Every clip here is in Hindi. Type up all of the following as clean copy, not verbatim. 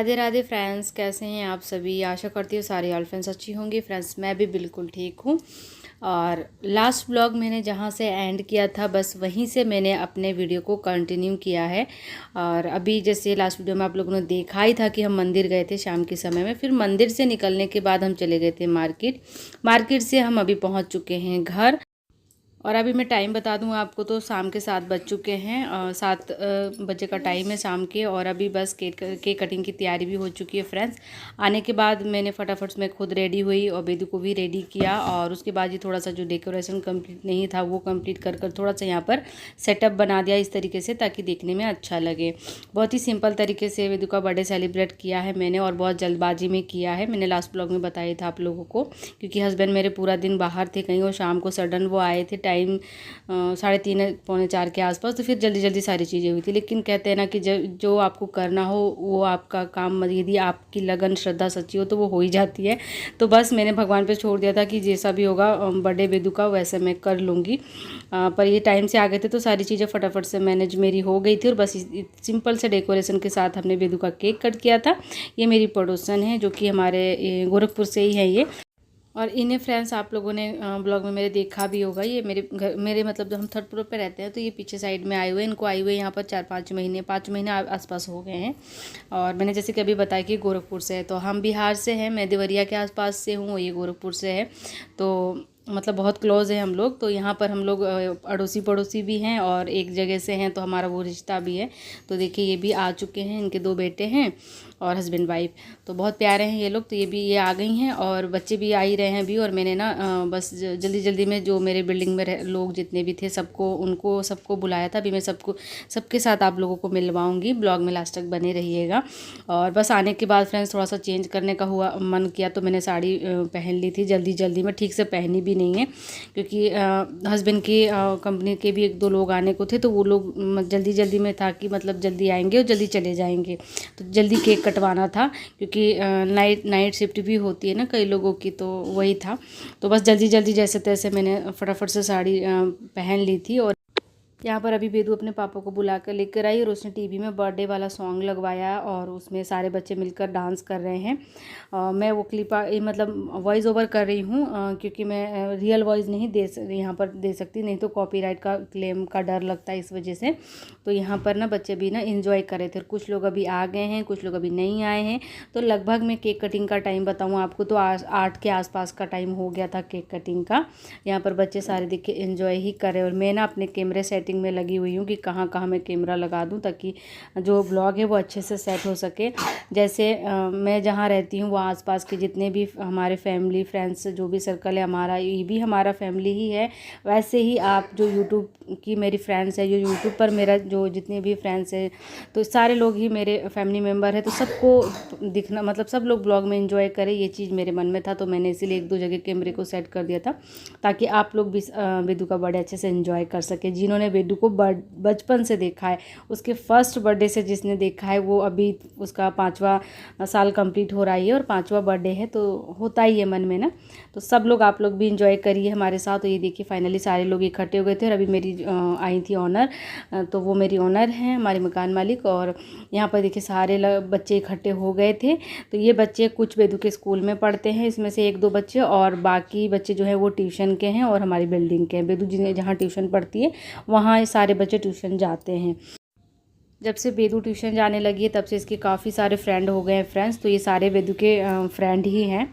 राधे राधे फ्रेंड्स, कैसे हैं आप सभी। आशा करती हूँ सारे ऑल फ्रेंड्स अच्छी होंगी। फ्रेंड्स मैं भी बिल्कुल ठीक हूँ। और लास्ट ब्लॉग मैंने जहाँ से एंड किया था बस वहीं से मैंने अपने वीडियो को कंटिन्यू किया है। और अभी जैसे लास्ट वीडियो में आप लोगों ने देखा ही था कि हम मंदिर गए थे शाम के समय में। फिर मंदिर से निकलने के बाद हम चले गए थे मार्केट से हम अभी पहुँच चुके हैं घर। और अभी मैं टाइम बता दूं आपको तो शाम के 7 बज चुके हैं। 7 बजे का टाइम है शाम के। और अभी बस केक कटिंग की तैयारी भी हो चुकी है फ्रेंड्स। आने के बाद मैंने फटाफट मैं खुद रेडी हुई और बेदू को भी रेडी किया। और उसके बाद ये थोड़ा सा जो डेकोरेशन कंप्लीट नहीं था वो कंप्लीट कर थोड़ा सा यहाँ पर सेटअप बना दिया इस तरीके से ताकि देखने में अच्छा लगे। बहुत ही सिंपल तरीके से बेदू का बर्थडे सेलिब्रेट किया है मैंने, और बहुत जल्दबाजी में किया है। मैंने लास्ट ब्लॉग में बताया था आप लोगों को, क्योंकि हस्बैंड मेरे पूरा दिन बाहर थे कहीं और शाम को सडन वो आए थे टाइम 3:30 पौने 4 के आसपास। तो फिर जल्दी जल्दी सारी चीज़ें हुई थी। लेकिन कहते हैं ना कि जो आपको करना हो वो आपका काम, यदि आपकी लगन श्रद्धा सच्ची हो तो वो हो ही जाती है। तो बस मैंने भगवान पे छोड़ दिया था कि जैसा भी होगा बर्थडे बेदू का वैसे मैं कर लूँगी। पर ये टाइम से आ गए थे तो सारी चीज़ें फटाफट से मैनेज मेरी हो गई थी। और बस सिंपल से डेकोरेशन के साथ हमने बेदू का केक कट किया था। ये मेरी पड़ोसन है जो कि हमारे गोरखपुर से ही है ये। और इन्हें फ्रेंड्स आप लोगों ने ब्लॉग में मेरे देखा भी होगा। ये मेरे मतलब जब हम थर्ड फ्लोर पे रहते हैं तो ये पीछे साइड में आए हुए हैं। इनको आए हुए यहाँ पर 5 महीने आसपास हो गए हैं। और मैंने जैसे कि अभी बताया कि गोरखपुर से है, तो हम बिहार से हैं। मैं देवरिया के आसपास से हूँ, ये गोरखपुर से है। तो मतलब बहुत क्लोज़ है हम लोग। तो यहाँ पर हम लोग अड़ोसी पड़ोसी भी हैं और एक जगह से हैं, तो हमारा वो रिश्ता भी है। तो देखिए ये भी आ चुके हैं, इनके 2 बेटे हैं और हस्बैंड वाइफ। तो बहुत प्यारे हैं ये लोग। तो ये आ गई हैं और बच्चे भी आ ही रहे हैं अभी। और मैंने ना बस जल्दी जल्दी में जो मेरे बिल्डिंग में लोग जितने भी थे सबको बुलाया था। अभी मैं सबके साथ आप लोगों को मिलवाऊंगी। ब्लॉग में लास्ट तक बने रहिएगा। और बस आने के बाद फ्रेंड्स थोड़ा सा चेंज करने का हुआ मन किया, तो मैंने साड़ी पहन ली थी जल्दी जल्दी में। ठीक से पहनी भी नहीं है क्योंकि हस्बैंड की कंपनी के भी 1-2 लोग आने को थे। तो वो लोग जल्दी जल्दी में था कि मतलब जल्दी आएंगे और जल्दी चले जाएंगे। तो जल्दी केक कटवाना था क्योंकि नाइट शिफ्ट भी होती है ना कई लोगों की, तो वही था। तो बस जल्दी जल्दी जैसे तैसे मैंने फटाफट से साड़ी पहन ली थी। और यहाँ पर अभी बेदू अपने पापा को बुला कर लेकर आई और उसने टीवी में बर्थडे वाला सॉन्ग लगवाया और उसमें सारे बच्चे मिलकर डांस कर रहे हैं। मैं वो क्लिप मतलब वॉइस ओवर कर रही हूँ क्योंकि मैं रियल वॉइस नहीं यहाँ पर दे सकती, नहीं तो कॉपीराइट का क्लेम का डर लगता है इस वजह से। तो यहाँ पर ना बच्चे भी ना इंजॉय कर रहे थे। कुछ लोग अभी आ गए हैं, कुछ लोग अभी नहीं आए हैं। तो लगभग मैं केक कटिंग का टाइम बताऊँ आपको तो 8 के आसपास का टाइम हो गया था केक कटिंग का। यहाँ पर बच्चे सारे देखिए इंजॉय ही कर रहे हैं। और मैं ना अपने कैमरे सेटिंग में लगी हुई हूँ कि कहाँ कहाँ मैं कैमरा लगा दूँ ताकि जो ब्लॉग है वो अच्छे से सेट हो सके। जैसे मैं जहाँ रहती हूँ वहाँ आसपास के जितने भी हमारे फैमिली फ्रेंड्स जो भी सर्कल है हमारा, ये भी हमारा फैमिली ही है। वैसे ही आप जो यूट्यूब की मेरी फ्रेंड्स है, जो यूट्यूब पर मेरा जो जितने भी फ्रेंड्स है, तो सारे लोग ही मेरे फैमिली मेम्बर है। तो सबको दिखना मतलब सब लोग ब्लॉग में एंजॉय करें, ये चीज़ मेरे मन में था। तो मैंने इसीलिए 1-2 जगह कैमरे को सेट कर दिया था ताकि आप लोग भी बेदू का बर्थडे अच्छे से एंजॉय कर सके। जिन्होंने बेदू को बचपन से देखा है, उसके फर्स्ट बर्थडे से जिसने देखा है वो अभी उसका 5वां साल कंप्लीट हो रहा है और 5वां बर्थडे है, तो होता ही है मन में ना। तो सब लोग आप लोग भी इंजॉय करिए हमारे साथ। तो ये देखिए फाइनली सारे लोग इकट्ठे हो गए थे और अभी मेरी आई थी ऑनर, तो वो मेरी ऑनर हैं हमारे मकान मालिक। और यहाँ पर देखिए सारे बच्चे इकट्ठे हो गए थे। तो ये बच्चे कुछ बेदू के स्कूल में पढ़ते हैं, इसमें से 1-2 बच्चे, और बाकी बच्चे जो है वो ट्यूशन के हैं और हमारी बिल्डिंग के हैं। बेदू जहाँ ट्यूशन पढ़ती है वहाँ सारे बच्चे ट्यूशन जाते हैं। जब से बेदू ट्यूशन जाने लगी है तब से इसके काफ़ी सारे फ्रेंड हो गए हैं फ्रेंड्स। तो ये सारे बेदू के फ्रेंड ही हैं।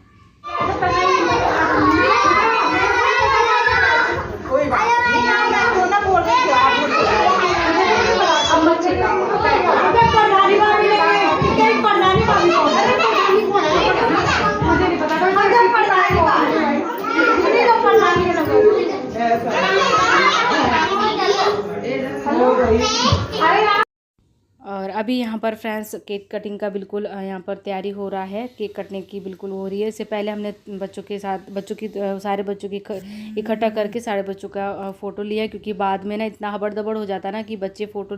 और अभी यहाँ पर फ्रेंड्स केक कटिंग का बिल्कुल यहाँ पर तैयारी हो रहा है। केक कटने की बिल्कुल हो रही है। इससे पहले हमने सारे बच्चों की इकट्ठा करके सारे बच्चों का फ़ोटो लिया, क्योंकि बाद में ना इतना हबड़ दबड़ हो जाता है ना कि बच्चे फ़ोटो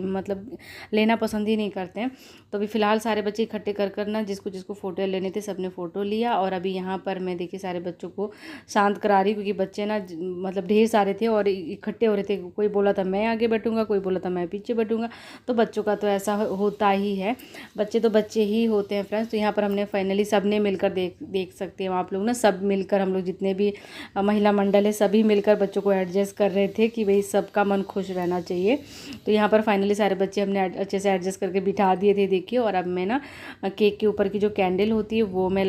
मतलब लेना पसंद ही नहीं करते हैं। तो अभी फ़िलहाल सारे बच्चे इकट्ठे कर ना जिसको जिसको फ़ोटो लेने थे सबने फ़ोटो लिया। और अभी यहाँ पर मैं देखिए सारे बच्चों को शांत करा रही, क्योंकि बच्चे ना मतलब ढेर सारे थे और इकट्ठे हो रहे थे। कोई बोला था मैं आगे बैठूंगा, कोई बोला था मैं पीछे बैठूंगा। तो बच्चों का तो ऐसा होता ही है, बच्चे तो बच्चे ही होते हैं फ्रेंड्स। तो यहाँ पर हमने फाइनली सब ने मिलकर देख सकते हैं आप लोग ना, सब मिलकर हम लोग जितने भी महिला मंडल है सभी मिलकर बच्चों को एडजस्ट कर रहे थे कि भाई सबका मन खुश रहना चाहिए। तो यहाँ पर फाइनली सारे बच्चे हमने अच्छे से एडजस्ट करके बिठा दिए थे देखिए। और अब मैं ना केक के ऊपर की जो कैंडल होती है वो मैं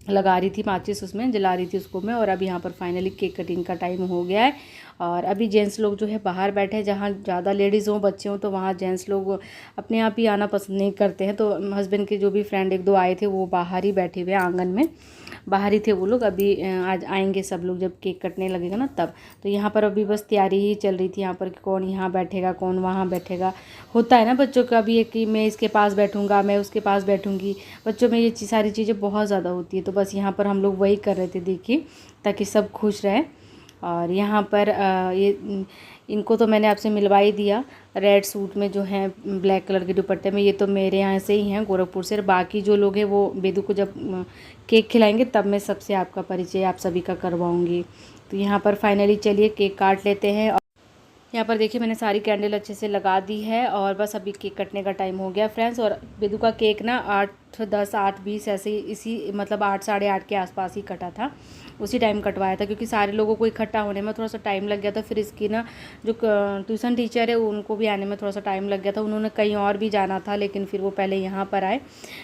लगा रही थी, माचिस उसमें जला रही थी उसको मैं। और अब यहाँ पर फाइनली केक कटिंग का टाइम हो गया है। और अभी जेंट्स लोग जो है बाहर बैठे हैं, जहाँ ज़्यादा लेडीज़ हों बच्चे हों तो वहाँ जेंट्स लोग अपने आप ही आना पसंद नहीं करते हैं। तो हस्बैंड के जो भी फ्रेंड एक दो आए थे वो बाहर ही बैठे हुए आंगन में, बाहर ही थे वो लोग। अभी आज आएंगे सब लोग जब केक कटने लगेगा ना तब। तो यहाँ पर अभी बस तैयारी ही चल रही थी यहाँ पर कि कौन यहाँ बैठेगा कौन वहाँ बैठेगा। होता है ना बच्चों का भी, कि मैं इसके पास बैठूँगा मैं उसके पास बैठूँगी, बच्चों में ये सारी चीज़ें बहुत ज़्यादा होती है। तो बस यहाँ पर हम लोग वही कर रहे थे देखिए, ताकि सब खुश रहे। और यहाँ पर ये इनको तो मैंने आपसे मिलवा ही दिया, रेड सूट में जो है ब्लैक कलर के दुपट्टे में, ये तो मेरे यहाँ से ही हैं गोरखपुर से। बाकी जो लोग हैं वो बेदू को जब केक खिलाएंगे तब मैं सबसे आपका परिचय आप सभी का करवाऊँगी। तो यहाँ पर फाइनली चलिए केक काट लेते हैं। यहाँ पर देखिए मैंने सारी कैंडल अच्छे से लगा दी है और बस अभी केक कटने का टाइम हो गया फ्रेंड्स। और बेदू का केक ना 8-10 8-20 ऐसे ही इसी मतलब 8 साढ़े 8 के आसपास ही कटा था, उसी टाइम कटवाया था, क्योंकि सारे लोगों को इकट्ठा होने में थोड़ा सा टाइम लग गया था। फिर इसकी ना जो ट्यूशन टीचर है उनको भी आने में थोड़ा सा टाइम लग गया था, उन्होंने कहीं और भी जाना था लेकिन फिर वो पहले यहाँ पर आए,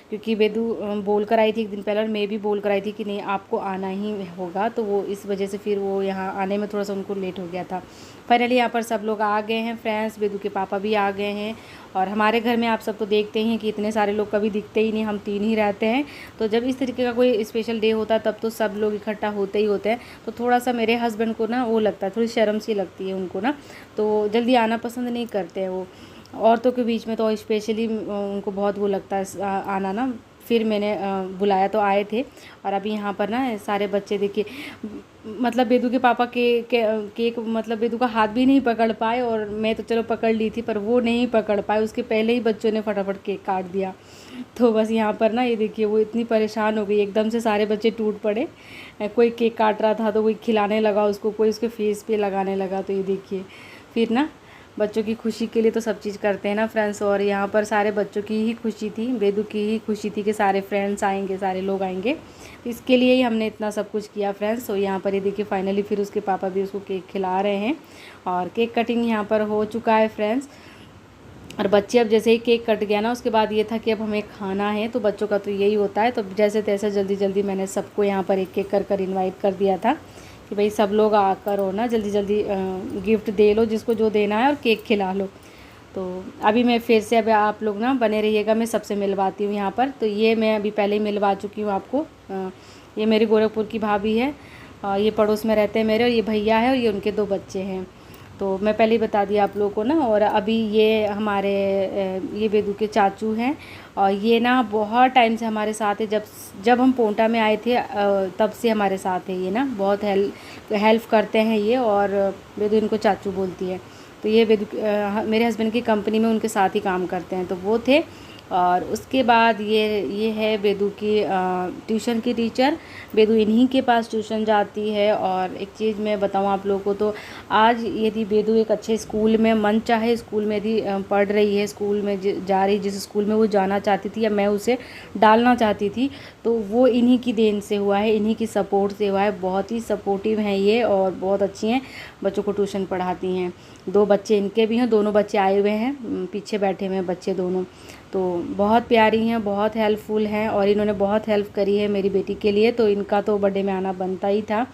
क्योंकि बेदू बोल कर आई थी एक दिन पहले और मैं भी बोल कर आई थी कि नहीं आपको आना ही होगा। तो वो इस वजह से फिर वो यहाँ आने में थोड़ा सा उनको लेट हो गया था। फाइनली यहाँ पर सब लोग आ गए हैं फ्रेंड्स, बेदू के पापा भी आ गए हैं। और हमारे घर में आप सब तो देखते ही हैं कि इतने सारे लोग कभी दिखते ही नहीं, हम 3 ही रहते हैं। तो जब इस तरीके का कोई स्पेशल डे होता है तब तो सब लोग इकट्ठा होते ही होते हैं। तो थोड़ा सा मेरे हस्बैंड को ना वो लगता है, थोड़ी शर्म सी लगती है उनको ना, तो जल्दी आना पसंद नहीं करते हैं वो। औरतों के बीच में तो स्पेशली उनको बहुत वो लगता है आना ना। फिर मैंने बुलाया तो आए थे। और अभी यहाँ पर ना सारे बच्चे देखिए, मतलब बेदू के पापा केक मतलब बेदू का हाथ भी नहीं पकड़ पाए, और मैं तो चलो पकड़ ली थी पर वो नहीं पकड़ पाए, उसके पहले ही बच्चों ने फटाफट केक काट दिया। तो बस यहाँ पर ना ये देखिए वो इतनी परेशान हो गई, एकदम से सारे बच्चे टूट पड़े। कोई केक काट रहा था तो कोई खिलाने लगा उसको, कोई उसके फेस पे लगाने लगा। तो ये देखिए फिर ना बच्चों की खुशी के लिए तो सब चीज़ करते हैं ना फ्रेंड्स। और यहाँ पर सारे बच्चों की ही खुशी थी, बेदू की ही खुशी थी कि सारे फ्रेंड्स आएंगे, सारे लोग आएंगे, तो इसके लिए ही हमने इतना सब कुछ किया फ्रेंड्स। तो यहाँ पर ये देखिए फाइनली फिर उसके पापा भी उसको केक खिला रहे हैं और केक कटिंग यहाँ पर हो चुका है फ्रेंड्स। और बच्चे अब जैसे ही केक कट गया ना उसके बाद ये था कि अब हमें खाना है, तो बच्चों का तो यही होता है। तो जैसे तैसे जल्दी जल्दी मैंने सबको यहाँ पर एक एक कर इन्वाइट कर दिया था कि भाई सब लोग आकर हो ना, जल्दी जल्दी गिफ्ट दे लो जिसको जो देना है और केक खिला लो। तो अभी मैं फिर से अब आप लोग ना बने रहिएगा, मैं सबसे मिलवाती हूँ यहाँ पर। तो ये मैं अभी पहले ही मिलवा चुकी हूँ आपको। ये मेरी गोरखपुर की भाभी है, ये पड़ोस में रहते हैं मेरे, और ये भैया है और ये उनके 2 बच्चे हैं। तो मैं पहले ही बता दिया आप लोगों को ना। और अभी ये हमारे ये बेदू के चाचू हैं, और ये ना बहुत टाइम से हमारे साथ है, जब हम पोंटा में आए थे तब से हमारे साथ है ये ना, बहुत हेल्प करते हैं ये। और बेदू इनको चाचू बोलती है। तो ये बेदू मेरे हस्बैंड की कंपनी में उनके साथ ही काम करते हैं, तो वो थे। और उसके बाद ये है बेदू की ट्यूशन की टीचर, बेदू इन्हीं के पास ट्यूशन जाती है। और एक चीज़ मैं बताऊँ आप लोगों को, तो आज यदि बेदू एक अच्छे स्कूल में मन चाहे स्कूल में यदि पढ़ रही है, स्कूल में जा रही, जिस स्कूल में वो जाना चाहती थी या मैं उसे डालना चाहती थी, तो वो इन्हीं की देन से हुआ है, इन्हीं की सपोर्ट से हुआ है। बहुत ही सपोर्टिव हैं ये और बहुत अच्छी हैं, बच्चों को ट्यूशन पढ़ाती हैं। 2 बच्चे इनके भी हैं, दोनों बच्चे आए हुए हैं, पीछे बैठे हुए हैं बच्चे दोनों। तो बहुत प्यारी हैं, बहुत हेल्पफुल हैं, और इन्होंने बहुत हेल्प करी है मेरी बेटी के लिए, तो इनका तो बर्थडे में आना बनता ही था।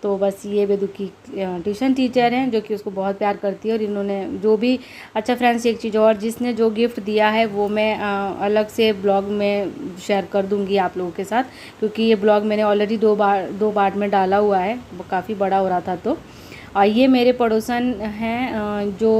तो बस ये बेदू की ट्यूशन टीचर हैं जो कि उसको बहुत प्यार करती है। और इन्होंने जो भी अच्छा फ्रेंड्स एक चीज़ और, जिसने जो गिफ्ट दिया है वो मैं अलग से ब्लॉग में शेयर कर दूंगी आप लोगों के साथ, क्योंकि ये ब्लॉग मैंने ऑलरेडी 2 बार में डाला हुआ है, काफ़ी बड़ा हो रहा था। तो और ये मेरे पड़ोसन हैं जो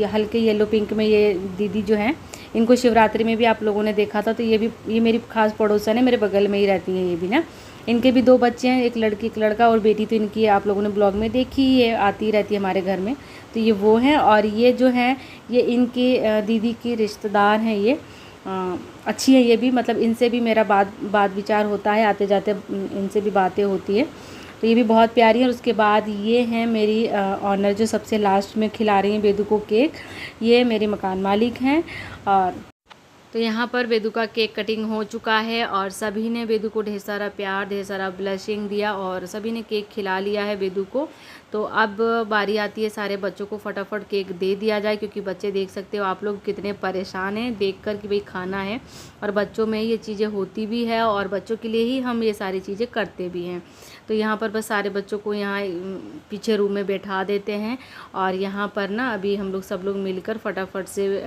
हल्के येलो पिंक में, ये दीदी जो हैं, इनको शिवरात्रि में भी आप लोगों ने देखा था। तो ये मेरी खास पड़ोसन है, मेरे बगल में ही रहती हैं ये भी ना। इनके भी 2 बच्चे हैं, एक लड़की एक लड़का, और बेटी तो इनकी आप लोगों ने ब्लॉग में देखी ही है, आती रहती है हमारे घर में। तो ये वो हैं, और ये जो हैं ये इनकी दीदी की रिश्तेदार हैं। ये अच्छी है ये भी, मतलब इनसे भी मेरा बात विचार होता है, आते जाते इनसे भी बातें होती है। तो तो ये भी बहुत प्यारी है। और उसके बाद ये हैं मेरी ऑनर जो सबसे लास्ट में खिला रही हैं बेदू को केक, ये मेरे मकान मालिक हैं। और तो यहाँ पर बेदू का केक कटिंग हो चुका है और सभी ने बेदू को ढेर सारा प्यार, ढेर सारा ब्लेसिंग दिया और सभी ने केक खिला लिया है बेदू को। तो अब बारी आती है सारे बच्चों को फटाफट केक दे दिया जाए, क्योंकि बच्चे देख सकते हो आप लोग कितने परेशान हैं देखकर कि भाई खाना है। और बच्चों में ये चीज़ें होती भी है और बच्चों के लिए ही हम ये सारी चीज़ें करते भी हैं। तो यहाँ पर बस सारे बच्चों को यहाँ पीछे रूम में बैठा देते हैं और यहाँ पर ना अभी हम लोग सब लोग मिलकर फटाफट से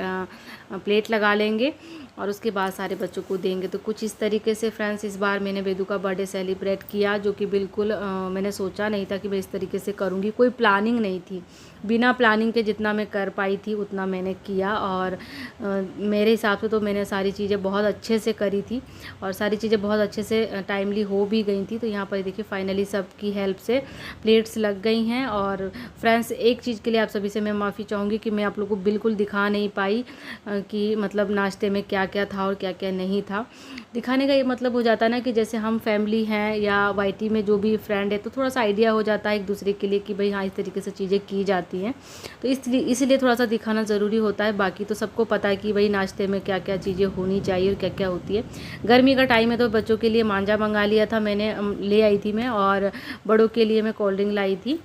प्लेट लगा लेंगे और उसके बाद सारे बच्चों को देंगे। तो कुछ इस तरीके से फ्रेंड्स इस बार मैंने बेदू का बर्थडे सेलिब्रेट किया, जो कि बिल्कुल मैंने सोचा नहीं था कि मैं इस तरीके से करूँगी। कोई प्लानिंग नहीं थी, बिना प्लानिंग के जितना मैं कर पाई थी उतना मैंने किया। और मेरे हिसाब से तो मैंने सारी चीज़ें बहुत अच्छे से करी थी और सारी चीज़ें बहुत अच्छे से टाइमली हो भी गई थी। तो यहाँ पर देखिए फाइनली सबकी हेल्प से प्लेट्स लग गई हैं। और फ्रेंड्स एक चीज़ के लिए आप सभी से मैं माफ़ी चाहूँगी कि मैं आप लोगों को बिल्कुल दिखा नहीं पाई कि मतलब नाश्ते में क्या क्या था और क्या क्या नहीं था। दिखाने का ये मतलब हो जाता है ना कि जैसे हम फैमिली हैं या वाईटी में जो भी फ्रेंड है तो थोड़ा सा आइडिया हो जाता है एक दूसरे के लिए कि भाई हाँ इस तरीके से चीज़ें की जाती हैं। तो इसलिए थोड़ा सा दिखाना ज़रूरी होता है। बाकी तो सबको पता है कि भाई नाश्ते में क्या क्या चीज़ें होनी चाहिए और क्या क्या होती है। गर्मी का टाइम है तो बच्चों के लिए मांझा मंगा लिया था मैंने, ले आई थी मैं, और बड़ों के लिए मैं कोल्ड ड्रिंक लाई थी।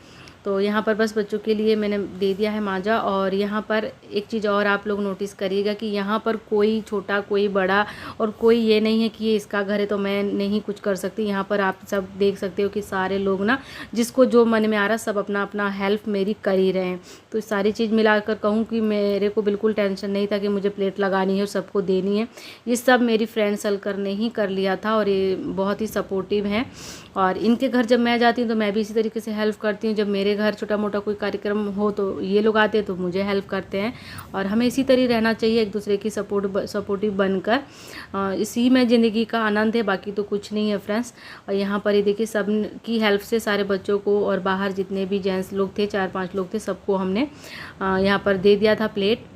तो यहाँ पर बस बच्चों के लिए मैंने दे दिया है मांझा। और यहाँ पर एक चीज़ और आप लोग नोटिस करिएगा कि यहाँ पर कोई छोटा कोई बड़ा और कोई ये नहीं है कि ये इसका घर है तो मैं नहीं कुछ कर सकती। यहाँ पर आप सब देख सकते हो कि सारे लोग ना जिसको जो मन में आ रहा सब अपना अपना हेल्प मेरी कर ही रहे हैं। तो सारी चीज़ मिलाकर कहूँ कि मेरे को बिल्कुल टेंशन नहीं था कि मुझे प्लेट लगानी है और सबको देनी है। ये सब मेरी फ्रेंड सर्कल ने ही कर लिया था और ये बहुत ही सपोर्टिव हैं। और इनके घर जब मैं जाती हूँ तो मैं भी इसी तरीके से हेल्प करती हूँ। जब मेरे घर छोटा मोटा कोई कार्यक्रम हो तो ये लोग आते हैं तो मुझे हेल्प करते हैं। और हमें इसी तरह रहना चाहिए, एक दूसरे की सपोर्टिव बनकर। इसी में ज़िंदगी का आनंद है, बाकी तो कुछ नहीं है फ्रेंड्स। और यहाँ पर ये देखिए सब की हेल्प से सारे बच्चों को और बाहर जितने भी जेंट्स लोग थे 4-5 लोग थे सबको हमने यहाँ पर दे दिया था प्लेट।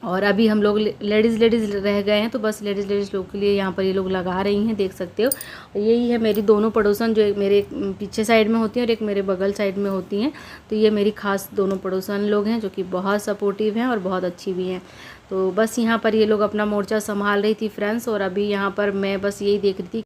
और अभी हम लोग लेडीज़ रह गए हैं तो बस लेडीज़ लोग के लिए यहाँ पर ये लोग लगा रही हैं, देख सकते हो। यही है मेरी दोनों पड़ोसन, जो एक मेरे पीछे साइड में होती हैं और एक मेरे बगल साइड में होती हैं। तो ये मेरी खास दोनों पड़ोसन लोग हैं जो कि बहुत सपोर्टिव हैं और बहुत अच्छी भी हैं। तो बस यहाँ पर ये लोग अपना मोर्चा संभाल रही थी फ्रेंड्स। और अभी यहाँ पर मैं बस यही देख रही थी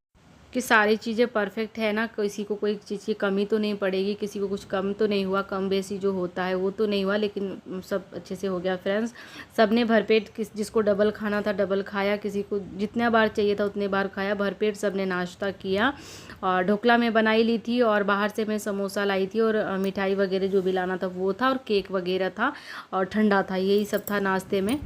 कि सारी चीज़ें परफेक्ट है ना, किसी को कोई चीज़ की कमी तो नहीं पड़ेगी, किसी को कुछ कम तो नहीं हुआ, कम बेसी जो होता है वो तो नहीं हुआ, लेकिन सब अच्छे से हो गया फ्रेंड्स। सब ने भरपेट, जिसको डबल खाना था डबल खाया, किसी को जितने बार चाहिए था उतने बार खाया, भरपेट सब ने नाश्ता किया। और ढोकला मैं बनाई ली थी और बाहर से मैं समोसा लाई थी और मिठाई वगैरह जो भी लाना था वो था और केक वगैरह था और ठंडा था, यही सब था नाश्ते में।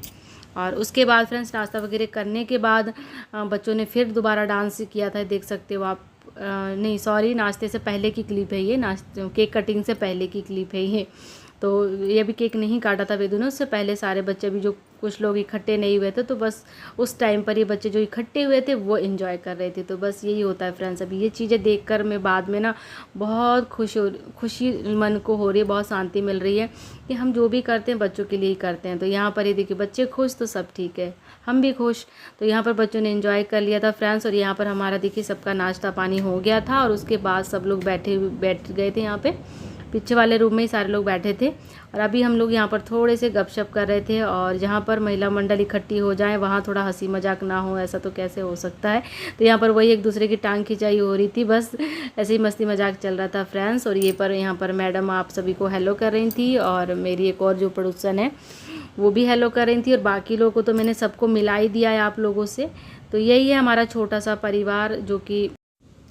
और उसके बाद फ्रेंड्स नाश्ता वगैरह करने के बाद बच्चों ने फिर दोबारा डांस किया था, देख सकते हो आप। नहीं सॉरी, नाश्ते से पहले की क्लिप है ये, केक कटिंग से पहले की क्लिप है ये। तो ये अभी केक नहीं काटा था वेदू ने, उससे पहले सारे बच्चे भी जो कुछ लोग इकट्ठे नहीं हुए थे तो बस उस टाइम पर ये बच्चे जो इकट्ठे हुए थे वो एंजॉय कर रहे थे। तो बस यही होता है फ्रेंड्स। अभी ये चीज़ें देखकर मैं बाद में ना बहुत खुशी मन को हो रही है, बहुत शांति मिल रही है कि हम जो भी करते हैं बच्चों के लिए ही करते हैं। तो यहाँ पर ये देखिए बच्चे खुश तो सब ठीक है, हम भी खुश। तो यहाँ पर बच्चों ने एंजॉय कर लिया था फ्रेंड्स। और यहाँ पर हमारा देखिए सबका नाश्ता पानी हो गया था और उसके बाद सब लोग बैठ गए थे यहाँ पे पीछे वाले रूम में ही सारे लोग बैठे थे। और अभी हम लोग यहाँ पर थोड़े से गपशप कर रहे थे। और जहाँ पर महिला मंडल इकट्ठी हो जाए वहाँ थोड़ा हंसी मजाक ना हो, ऐसा तो कैसे हो सकता है। तो यहाँ पर वही एक दूसरे की टांग खिंचाई हो रही थी, बस ऐसे ही मस्ती मजाक चल रहा था फ्रेंड्स। और यहाँ पर मैडम आप सभी को हेलो कर रही थी और मेरी एक और जो पड़ोसन है वो भी हेलो कर रही थी। और बाकी लोगों को तो मैंने सबको मिला ही दिया है आप लोगों से। तो यही है हमारा छोटा सा परिवार। जो कि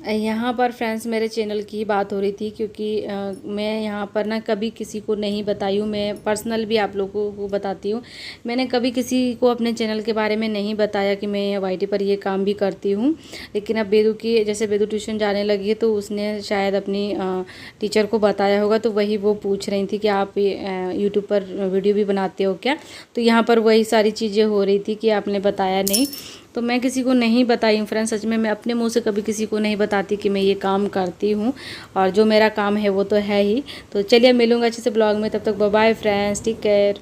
यहाँ पर फ्रेंड्स मेरे चैनल की बात हो रही थी, क्योंकि मैं यहाँ पर ना कभी किसी को नहीं बताई हूँ, मैं पर्सनल भी आप लोगों को बताती हूँ। मैंने कभी किसी को अपने चैनल के बारे में नहीं बताया कि मैं वाईटी पर ये काम भी करती हूँ। लेकिन अब बेदू की जैसे बेदू ट्यूशन जाने लगी है तो उसने शायद अपनी टीचर को बताया होगा, तो वही वो पूछ रही थी कि आप यूट्यूब पर वीडियो भी बनाते हो क्या। तो यहाँ पर वही सारी चीज़ें हो रही थी कि आपने बताया नहीं, तो मैं किसी को नहीं बताई हूँ फ्रेंड्स। सच में मैं अपने मुंह से कभी किसी को नहीं बताती कि मैं ये काम करती हूँ, और जो मेरा काम है वो तो है ही। तो चलिए मिलूँगा अच्छे से ब्लॉग में, तब तक bye bye friends, take care.